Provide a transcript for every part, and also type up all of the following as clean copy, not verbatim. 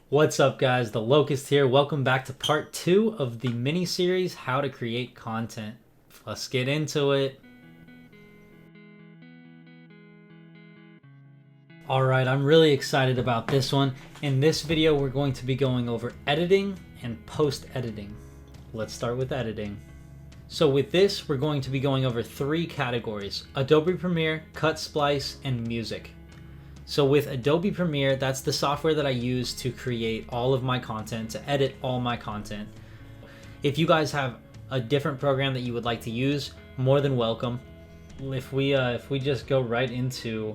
What's up guys, the Loccust here. Welcome back to part 2 of the mini-series, How to Create Content. Let's get into it. Alright, I'm really excited about this one. In this video, we're going to be going over editing and post-editing. Let's start with editing. So with this, we're going to be going over 3 categories: Adobe Premiere, Cut, Splice, and Music. So with Adobe Premiere, that's the software that I use to create all of my content, to edit all my content. If you guys have a different program that you would like to use, more than welcome. If we just go right into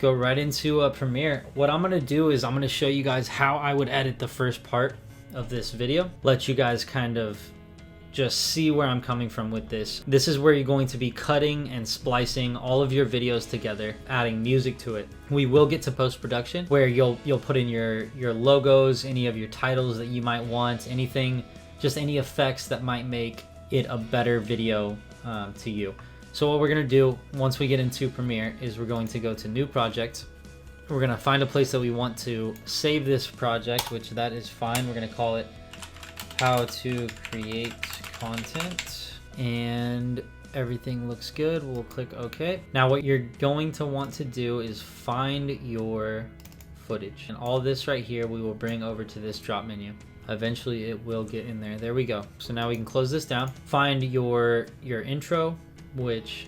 Premiere, what I'm gonna do is I'm gonna show you guys how I would edit the first part of this video. Let you guys kind of just see where I'm coming from with this. This is where you're going to be cutting and splicing all of your videos together, adding music to it. We will get to post-production where you'll put in your logos, any of your titles that you might want, anything, just any effects that might make it a better video to you. So what we're gonna do once we get into Premiere is we're going to go to New Project. We're gonna find a place that we want to save this project, which that is fine. We're gonna call it How to Create Content, and everything looks good. We'll click OK. Now what you're going to want to do is find your footage, and all this right here we will bring over to this drop menu. Eventually it will get in there. There we go. So now we can close this down. Find your intro, which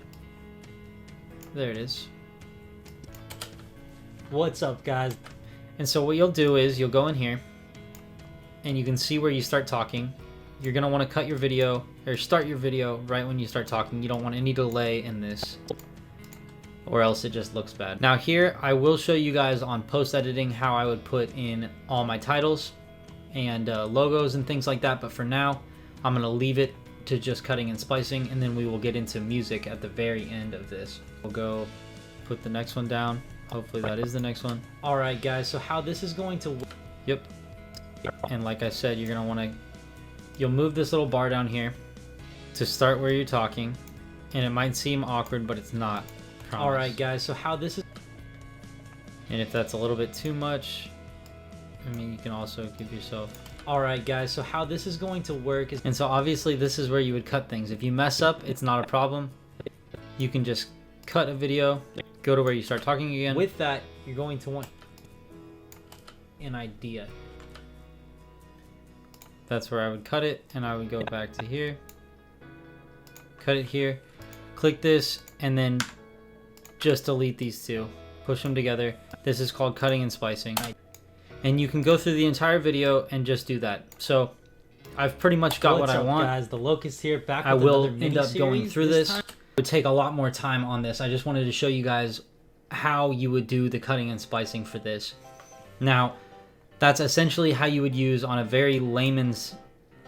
there it is. What's up guys? And so what you'll do is you'll go in here and you can see where you start talking. You're gonna want to cut your video or start your video right when you start talking. You don't want any delay in this, or else it just looks bad. Now here I will show you guys on post editing how I would put in all my titles and logos and things like that, but for now I'm gonna leave it to just cutting and splicing, and then we will get into music at the very end of this. We'll go put the next one down. Hopefully that is the next one. Alright guys, so how this is going to work. Yep. And like I said, you're gonna want to, you'll move this little bar down here to start where you're talking, and it might seem awkward, but it's not. All right guys, so how this is, and if that's a little bit too much, I mean, you can also give yourself. All right guys, so how this is going to work is, and so obviously this is where you would cut things. If you mess up, it's not a problem. You can just cut a video, go to where you start talking again. With that, you're going to want an idea. That's where I would cut it, and I would go back to here, cut it here, click this, and then just delete these two, push them together. This is called cutting and splicing, and you can go through the entire video and just do that. So I've pretty much got what I want. Guys, the Loccust here, back with I will end up going through this. It would take a lot more time on this. I just wanted to show you guys how you would do the cutting and splicing for this. Now that's essentially how you would use, on a very layman's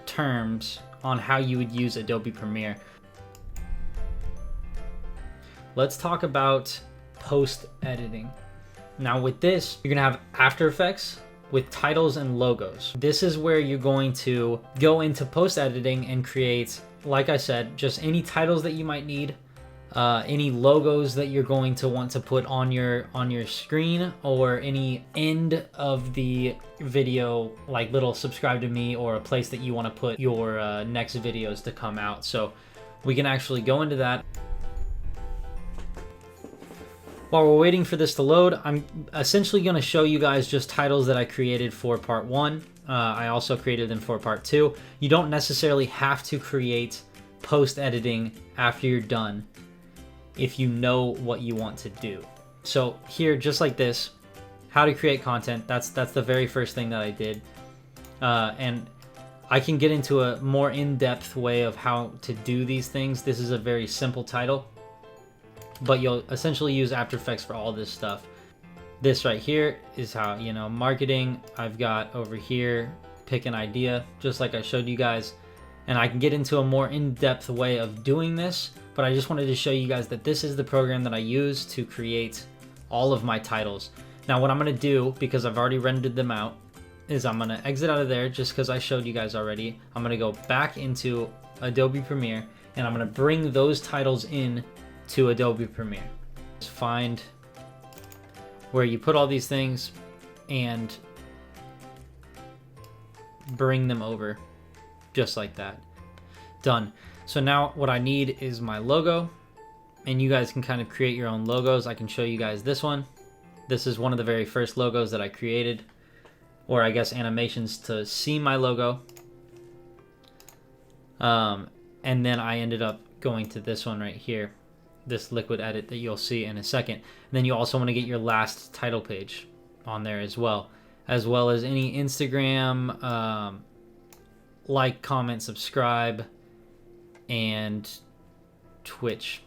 terms, on how you would use Adobe Premiere. Let's talk about post-editing. Now with this, you're gonna have After Effects with titles and logos. This is where you're going to go into post-editing and create, like I said, just any titles that you might need, any logos that you're going to want to put on your screen, or any end of the video, like little subscribe to me, or a place that you want to put your next videos to come out. So we can actually go into that. While we're waiting for this to load, I'm essentially going to show you guys just titles that I created for part 1. I also created them for part 2. You don't necessarily have to create post-editing after you're done if you know what you want to do. So here, just like this, how to create content, that's the very first thing that I did. And I can get into a more in-depth way of how to do these things. This is a very simple title, but you'll essentially use After Effects for all this stuff. This right here is how, you know, marketing. I've got over here, pick an idea, just like I showed you guys. And I can get into a more in-depth way of doing this, but I just wanted to show you guys that this is the program that I use to create all of my titles. Now what I'm gonna do, because I've already rendered them out, is I'm gonna exit out of there just because I showed you guys already. I'm gonna go back into Adobe Premiere, and I'm gonna bring those titles in to Adobe Premiere. Just find where you put all these things and bring them over just like that. Done. So now what I need is my logo, and you guys can kind of create your own logos. I can show you guys this one. This is one of the very first logos that I created, or I guess animations to see my logo. And then I ended up going to this one right here, this liquid edit that you'll see in a second. And then you also want to get your last title page on there as well as any Instagram, like, comment, subscribe, and Twitch.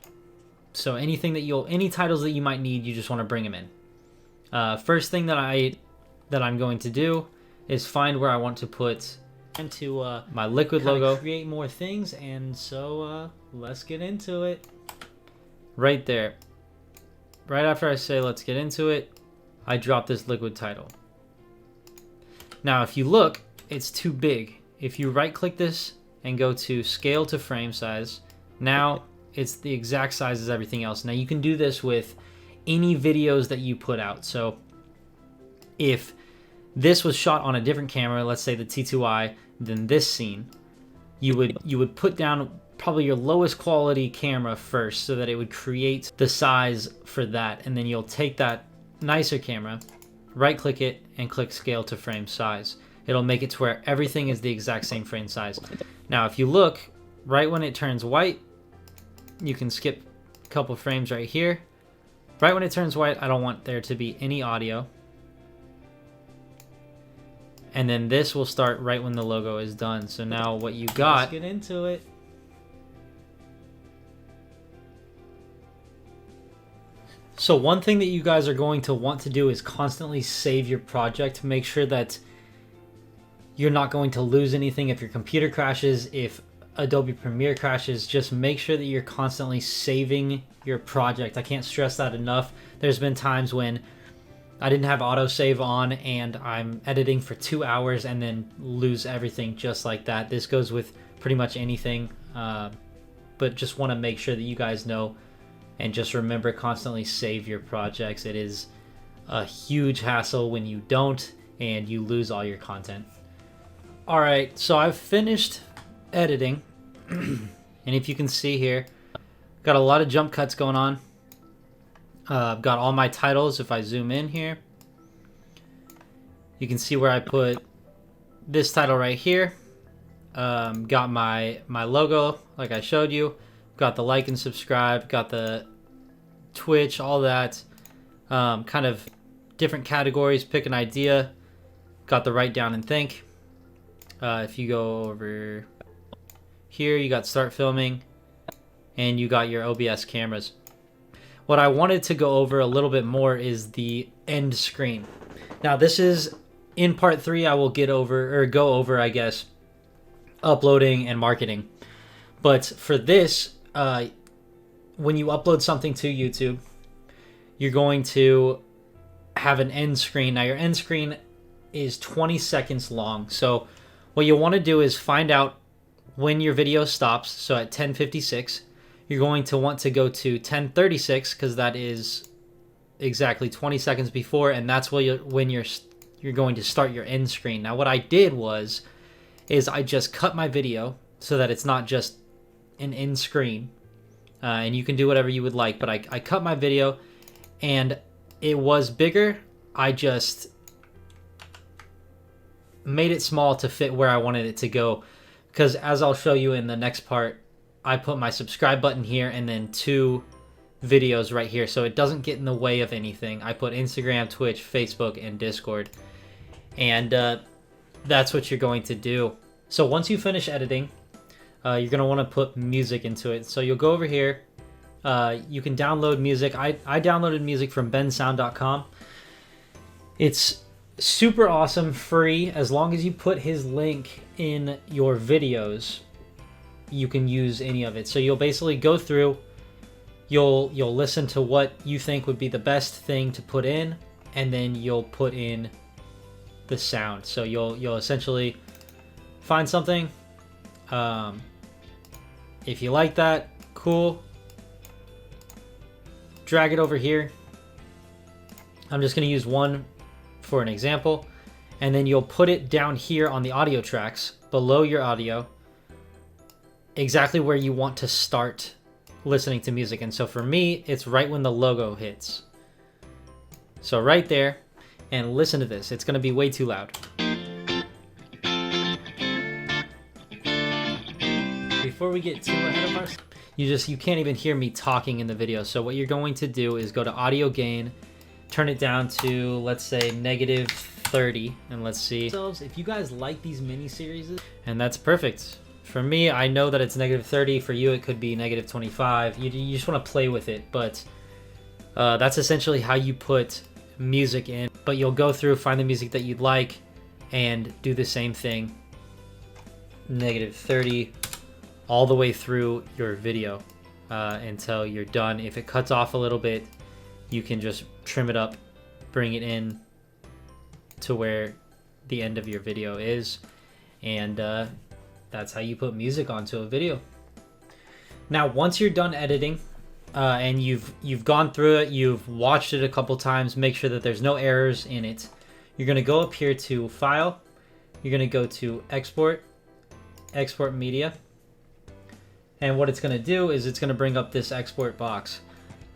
So anything that any titles that you might need, you just want to bring them in. First thing that I'm going to do is find where I want to put into my liquid logo, create more things, and so let's get into it. Right there, right after I say let's get into it, I drop this liquid title. Now if you look, it's too big. If you right click this and go to scale to frame size, now it's the exact size as everything else. Now you can do this with any videos that you put out. So if this was shot on a different camera, let's say the T2i, than this scene, you would put down probably your lowest quality camera first so that it would create the size for that, and then you'll take that nicer camera, right click it, and click scale to frame size. It'll make it to where everything is the exact same frame size. Now if you look, right when it turns white, you can skip a couple frames right here. Right when it turns white, I don't want there to be any audio. And then this will start right when the logo is done. So now what you got... Let's get into it. So one thing that you guys are going to want to do is constantly save your project. Make sure that you're not going to lose anything if your computer crashes, if Adobe Premiere crashes. Just make sure that you're constantly saving your project. I can't stress that enough. There's been times when I didn't have autosave on and I'm editing for 2 hours and then lose everything just like that. This goes with pretty much anything, but just want to make sure that you guys know, and just remember, constantly save your projects. It is a huge hassle when you don't and you lose all your content. All right, so I've finished editing and if you can see here, got a lot of jump cuts going on. I've got all my titles. If I zoom in here, you can see where I put this title right here. Got my logo like I showed you. Got the like and subscribe. Got the Twitch, all that. Kind of different categories. Pick an idea. Got the write down and think. If you go over here, you got start filming. And you got your OBS cameras. What I wanted to go over a little bit more is the end screen. Now this is in part 3. I will go over, I guess, uploading and marketing. But for this, when you upload something to YouTube, you're going to have an end screen. Now your end screen is 20 seconds long. So what you want to do is find out when your video stops. So at 10:56. You're going to want to go to 10:36 because that is exactly 20 seconds before, and that's when you're going to start your end screen. Now what I did is I just cut my video so that it's not just an end screen, and you can do whatever you would like, but I cut my video and it was bigger. I just made it small to fit where I wanted it to go, because as I'll show you in the next part, I put my subscribe button here and then 2 videos right here, so it doesn't get in the way of anything. I put Instagram, Twitch, Facebook, and Discord, and that's what you're going to do. So once you finish editing, you're going to want to put music into it. So you'll go over here. You can download music. I downloaded music from bensound.com. It's super awesome, free, as long as you put his link in your videos. You can use any of it. So you'll basically go through, you'll listen to what you think would be the best thing to put in, and then you'll put in the sound. So you'll essentially find something. If you like that, cool. Drag it over here. I'm just going to use one for an example. And then you'll put it down here on the audio tracks below your audio, exactly where you want to start listening to music. And so for me, it's right when the logo hits. So right there, and listen to this. It's going to be way too loud. Before we get too ahead of ourselves, you can't even hear me talking in the video. So what you're going to do is go to audio gain, turn it down to, let's say, -30, and let's see if you guys like these mini series. And that's perfect. For me, I know that it's -30. For you, it could be -25. You just want to play with it, but that's essentially how you put music in. But you'll go through, find the music that you'd like, and do the same thing, -30, all the way through your video until you're done. If it cuts off a little bit, you can just trim it up, bring it in to where the end of your video is, and that's how you put music onto a video. Now, once you're done editing and you've gone through it, you've watched it a couple times, make sure that there's no errors in it. You're going to go up here to File. You're going to go to Export, Export Media. And what it's going to do is it's going to bring up this export box.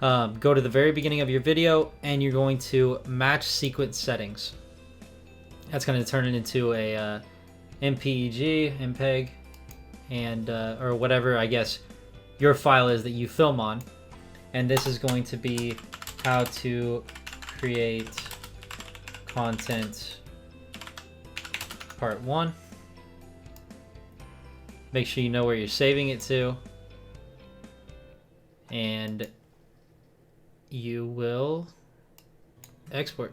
Go to the very beginning of your video, and you're going to match sequence settings. That's going to turn it into a MPEG, MPEG, and or whatever, I guess, your file is that you film on. And this is going to be how to create content part 1. Make sure you know where you're saving it to, and you will export.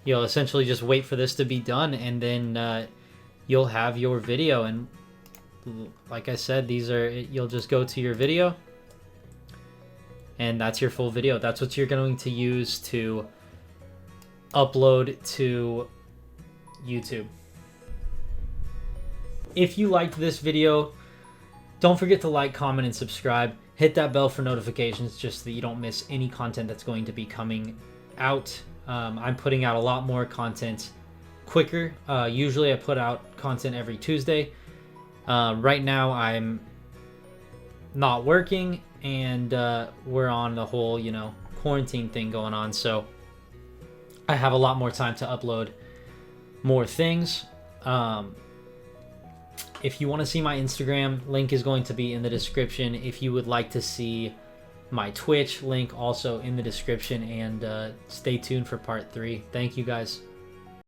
You'll essentially just wait for this to be done, and then you'll have your video. And like I said, you'll just go to your video, and that's your full video. That's what you're going to use to upload to YouTube. If you liked this video, don't forget to like, comment, and subscribe. Hit that bell for notifications just so that you don't miss any content that's going to be coming out. I'm putting out a lot more content quicker. Usually I put out content every Tuesday. Right now I'm not working, and we're on the whole, quarantine thing going on. So I have a lot more time to upload more things. If you want to see my Instagram, link is going to be in the description. If you would like to see my Twitch, link also in the description, and stay tuned for part 3. Thank you guys.